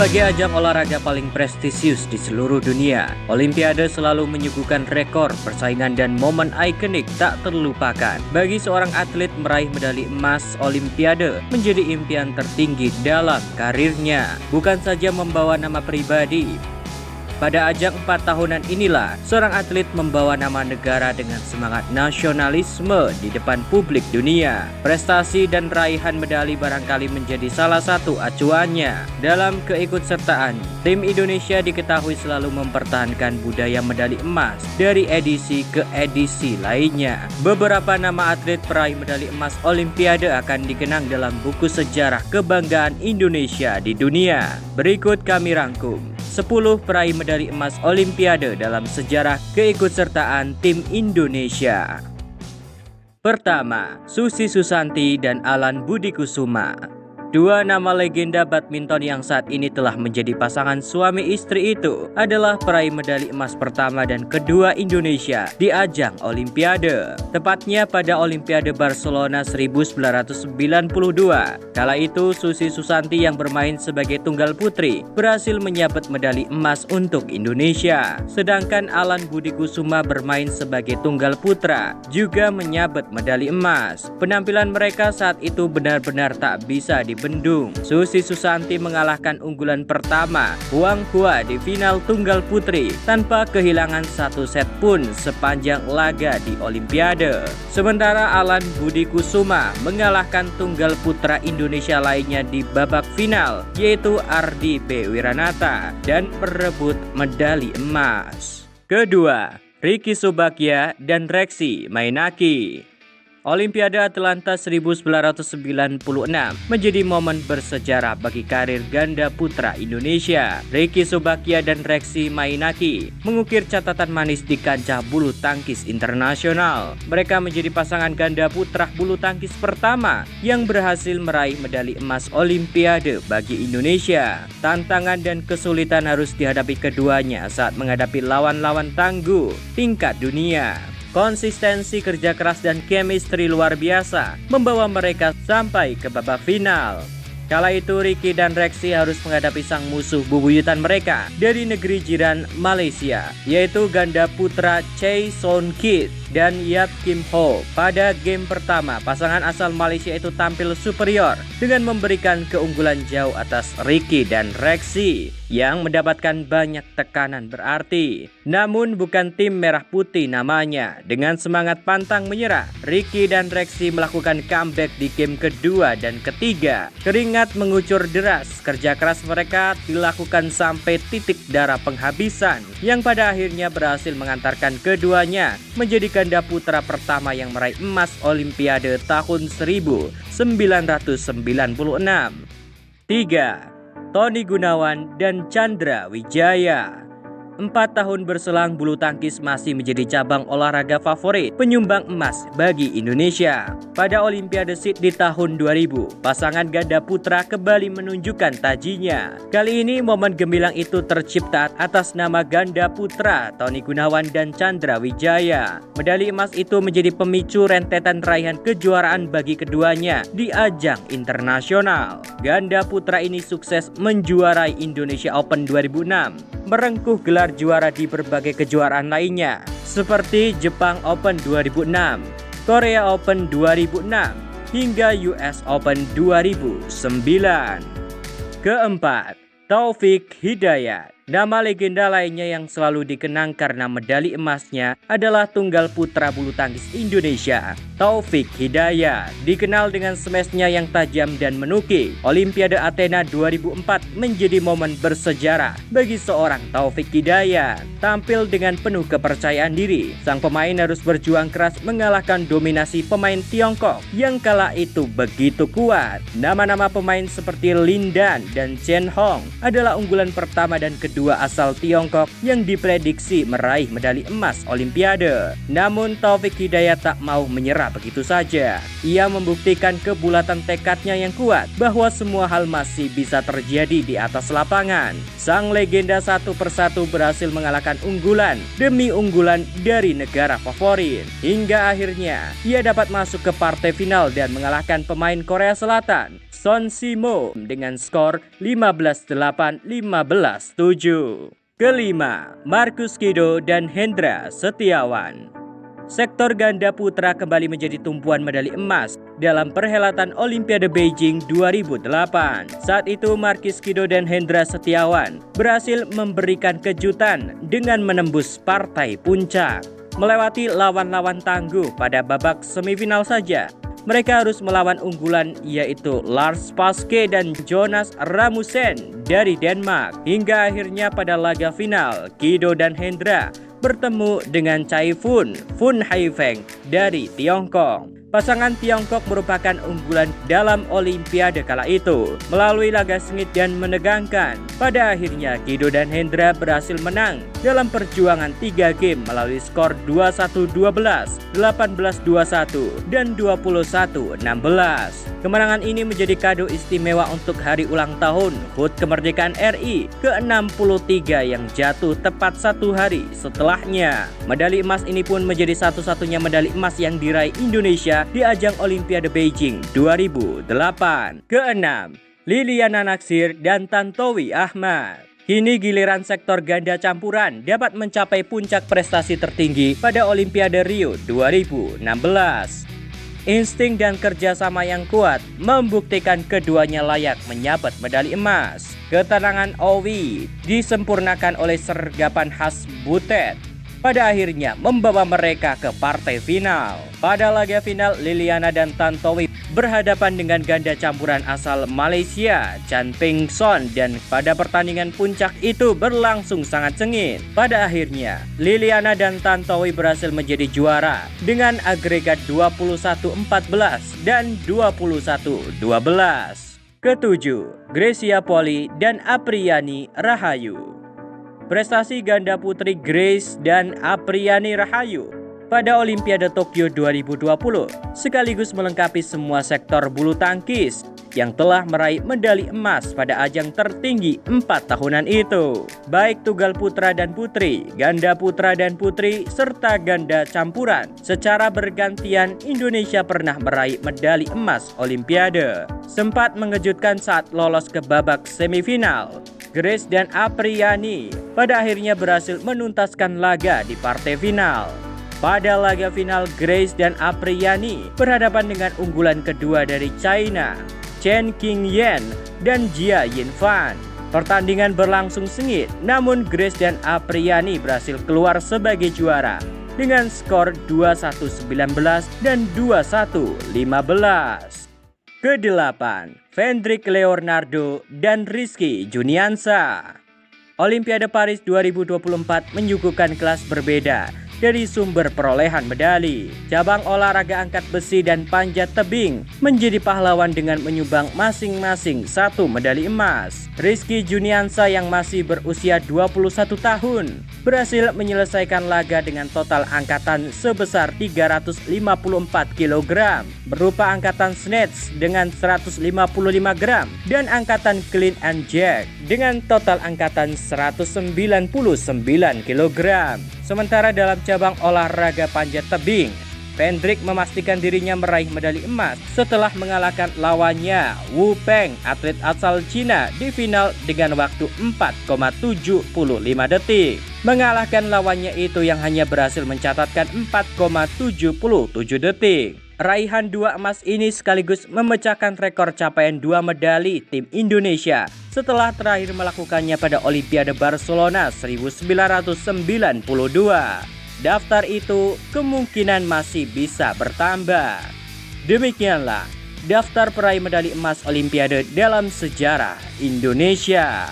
Sebagai ajang olahraga paling prestisius di seluruh dunia, Olimpiade selalu menyuguhkan rekor, persaingan, dan momen ikonik tak terlupakan. Bagi seorang atlet, meraih medali emas Olimpiade menjadi impian tertinggi dalam karirnya. Bukan saja membawa nama pribadi, pada ajang 4 tahunan inilah, seorang atlet membawa nama negara dengan semangat nasionalisme di depan publik dunia. Prestasi dan raihan medali barangkali menjadi salah satu acuannya. Dalam keikutsertaan, tim Indonesia diketahui selalu mempertahankan budaya medali emas dari edisi ke edisi lainnya. Beberapa nama atlet peraih medali emas Olimpiade akan dikenang dalam buku sejarah kebanggaan Indonesia di dunia. Berikut kami rangkum 10 peraih medali emas Olimpiade dalam sejarah keikutsertaan tim Indonesia. Pertama, Susi Susanti dan Alan Budi Kusuma. Dua nama legenda badminton yang saat ini telah menjadi pasangan suami istri itu adalah peraih medali emas pertama dan kedua Indonesia di ajang Olimpiade. Tepatnya pada Olimpiade Barcelona 1992. Kala itu Susi Susanti yang bermain sebagai tunggal putri berhasil menyabet medali emas untuk Indonesia. Sedangkan Alan Budi Kusuma bermain sebagai tunggal putra juga menyabet medali emas. Penampilan mereka saat itu benar-benar tak bisa dibendung. Susi Susanti mengalahkan unggulan pertama Huang Hua di final tunggal putri tanpa kehilangan satu set pun sepanjang laga di Olimpiade. Sementara Alan Budi Kusuma mengalahkan tunggal putra Indonesia lainnya di babak final, yaitu Ardi B. Wiranata, dan merebut medali emas. Kedua, Ricky Subagja dan Reksi Mainaki. Olimpiade Atlanta 1996 menjadi momen bersejarah bagi karir ganda putra Indonesia. Ricky Subagja dan Reksi Mainaki mengukir catatan manis di kancah bulu tangkis internasional. Mereka menjadi pasangan ganda putra bulu tangkis pertama yang berhasil meraih medali emas Olimpiade bagi Indonesia. Tantangan dan kesulitan harus dihadapi keduanya saat menghadapi lawan-lawan tangguh tingkat dunia. Konsistensi, kerja keras, dan chemistry luar biasa membawa mereka sampai ke babak final. Kala itu Ricky dan Reksi harus menghadapi sang musuh bebuyutan mereka dari negeri jiran Malaysia, yaitu ganda putra Choi Soon Kit dan Yap Kim Ho. Pada game pertama, pasangan asal Malaysia itu tampil superior dengan memberikan keunggulan jauh atas Ricky dan Reksi yang mendapatkan banyak tekanan berarti. Namun bukan tim merah putih namanya. Dengan semangat pantang menyerah, Ricky dan Reksi melakukan comeback di game kedua dan ketiga. Keringat mengucur deras, kerja keras mereka dilakukan sampai titik darah penghabisan yang pada akhirnya berhasil mengantarkan keduanya menjadi ganda putra pertama yang meraih emas Olimpiade tahun 1996. 3. Tony Gunawan dan Chandra Wijaya. 4 tahun berselang, bulu tangkis masih menjadi cabang olahraga favorit penyumbang emas bagi Indonesia. Pada Olimpiade Sydney tahun 2000, pasangan ganda putra kembali menunjukkan tajinya. Kali ini momen gemilang itu tercipta atas nama ganda putra Tony Gunawan dan Chandra Wijaya. Medali emas itu menjadi pemicu rentetan raihan kejuaraan bagi keduanya di ajang internasional. Ganda putra ini sukses menjuarai Indonesia Open 2006, merengkuh gelar juara di berbagai kejuaraan lainnya seperti Jepang Open 2006, Korea Open 2006, hingga US Open 2009. Keempat, Taufik Hidayat. Nama legenda lainnya yang selalu dikenang karena medali emasnya adalah tunggal putra bulu tangkis Indonesia, Taufik Hidayat. Dikenal dengan smashnya yang tajam dan menukik, Olimpiade Athena 2004 menjadi momen bersejarah bagi seorang Taufik Hidayat. Tampil dengan penuh kepercayaan diri, sang pemain harus berjuang keras mengalahkan dominasi pemain Tiongkok yang kala itu begitu kuat. Nama-nama pemain seperti Lin Dan dan Chen Hong adalah unggulan pertama dan kedua dua asal Tiongkok yang diprediksi meraih medali emas Olimpiade. Namun Taufik Hidayat tak mau menyerah begitu saja. Ia membuktikan kebulatan tekadnya yang kuat bahwa semua hal masih bisa terjadi di atas lapangan. Sang legenda satu persatu berhasil mengalahkan unggulan demi unggulan dari negara favorit. Hingga akhirnya ia dapat masuk ke partai final dan mengalahkan pemain Korea Selatan, Son Si-mo, dengan skor 15-8, 15-7. Kelima, Marcus Kido dan Hendra Setiawan. Sektor ganda putra kembali menjadi tumpuan medali emas dalam perhelatan Olimpiade Beijing 2008. Saat itu Marcus Kido dan Hendra Setiawan berhasil memberikan kejutan dengan menembus partai puncak. Melewati lawan-lawan tangguh pada babak semifinal saja, mereka harus melawan unggulan yaitu Lars Paske dan Jonas Rasmussen dari Denmark. Hingga akhirnya pada laga final, Kido dan Hendra bertemu dengan Chai Fun Haifeng dari Tiongkok. Pasangan Tiongkok merupakan unggulan dalam Olimpiade kala itu. Melalui laga sengit dan menegangkan, pada akhirnya Kido dan Hendra berhasil menang dalam perjuangan 3 game melalui skor 21-12, 18-21, dan 21-16. Kemenangan ini menjadi kado istimewa untuk hari ulang tahun HUT kemerdekaan RI ke-63 yang jatuh tepat 1 hari setelahnya. Medali emas ini pun menjadi satu-satunya medali emas yang diraih Indonesia di ajang Olimpiade Beijing 2008. Keenam, Liliana Natsir dan Tantowi Ahmad. Kini giliran sektor ganda campuran dapat mencapai puncak prestasi tertinggi pada Olimpiade Rio 2016. Insting dan kerjasama yang kuat membuktikan keduanya layak menyabet medali emas. Ketenangan Owi disempurnakan oleh sergapan khas Butet, pada akhirnya membawa mereka ke partai final. Pada laga final, Liliana dan Tantowi berhadapan dengan ganda campuran asal Malaysia, Chan Peng Son, dan pada pertandingan puncak itu berlangsung sangat sengit. Pada akhirnya, Liliana dan Tantowi berhasil menjadi juara dengan agregat 21-14 dan 21-12. Ketujuh, Gracia Poli dan Apriyani Rahayu. Prestasi ganda putri Grace dan Apriyani Rahayu pada Olimpiade Tokyo 2020 sekaligus melengkapi semua sektor bulu tangkis yang telah meraih medali emas pada ajang tertinggi 4 tahunan itu. Baik tunggal putra dan putri, ganda putra dan putri, serta ganda campuran. Secara bergantian Indonesia pernah meraih medali emas Olimpiade. Sempat mengejutkan saat lolos ke babak semifinal. Grace dan Apriyani pada akhirnya berhasil menuntaskan laga di partai final. Pada laga final, Grace dan Apriyani berhadapan dengan unggulan kedua dari China, Chen Qingyan dan Jia Yinfan. Pertandingan berlangsung sengit, namun Grace dan Apriyani berhasil keluar sebagai juara dengan skor 21-19 dan 21-15. Kedelapan, Fendrik Leonardo dan Rizky Juniansa. Olimpiade Paris 2024 menyuguhkan kelas berbeda dari sumber perolehan medali. Cabang olahraga angkat besi dan panjat tebing menjadi pahlawan dengan menyumbang masing-masing 1 medali emas. Rizky Juniansa yang masih berusia 21 tahun berhasil menyelesaikan laga dengan total angkatan sebesar 354 kg berupa angkatan snatch dengan 155 gram dan angkatan clean and jerk dengan total angkatan 199 kg. Sementara dalam cabang olahraga panjat tebing, Fendrik memastikan dirinya meraih medali emas setelah mengalahkan lawannya Wu Peng, atlet asal Cina, di final dengan waktu 4,75 detik. Mengalahkan lawannya itu yang hanya berhasil mencatatkan 4,77 detik. Raihan 2 emas ini sekaligus memecahkan rekor capaian 2 medali tim Indonesia setelah terakhir melakukannya pada Olimpiade Barcelona 1992. Daftar itu kemungkinan masih bisa bertambah. Demikianlah daftar peraih medali emas Olimpiade dalam sejarah Indonesia.